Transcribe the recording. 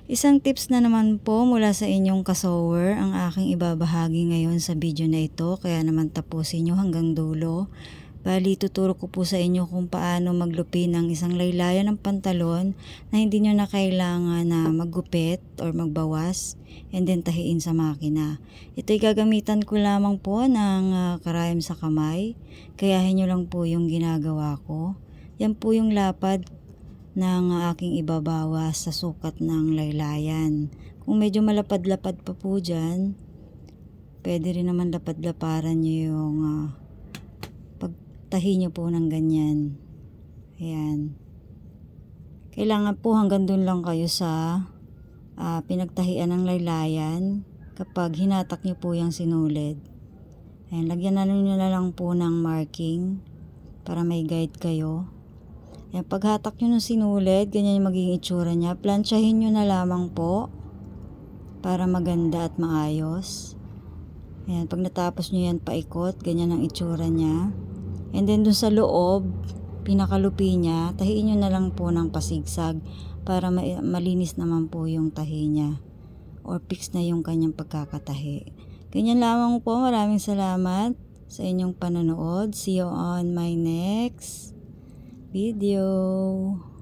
Isang tips na naman po mula sa inyong kasower ang aking ibabahagi ngayon sa video na ito, kaya naman tapusin nyo hanggang dulo. Bali, tuturo ko po sa inyo kung paano maglupi ng isang laylayan ng pantalon na hindi nyo na kailangan na maggupit or magbawas and then tahiin sa makina. Ito'y gagamitan ko lamang po ng karayom sa kamay. Kayahin nyo lang po yung ginagawa ko. Yan po yung lapad ng aking ibabawas sa sukat ng laylayan. Kung medyo malapad-lapad pa po dyan, pwede rin naman lapad-laparan nyo yung pagtahi nyo po ng ganyan. Ayan. Kailangan po hanggang dun lang kayo sa pinagtahian ng laylayan kapag hinatak nyo po yung sinulid. Ayan, lagyan nyo na lang po ng marking para may guide kayo. Yan, paghatak nyo ng sinulid, ganyan yung magiging itsura niya. Plansyahin nyo na lamang po para maganda at maayos. Yan, pag natapos nyo yan paikot, ganyan ang itsura niya. And then dun sa loob, pinakalupi niya, tahiin nyo na lang po ng pasigsag para malinis naman po yung tahi niya. Or fix na yung kanyang pagkakatahi. Ganyan lamang po. Maraming salamat sa inyong panonood. See you on my next video.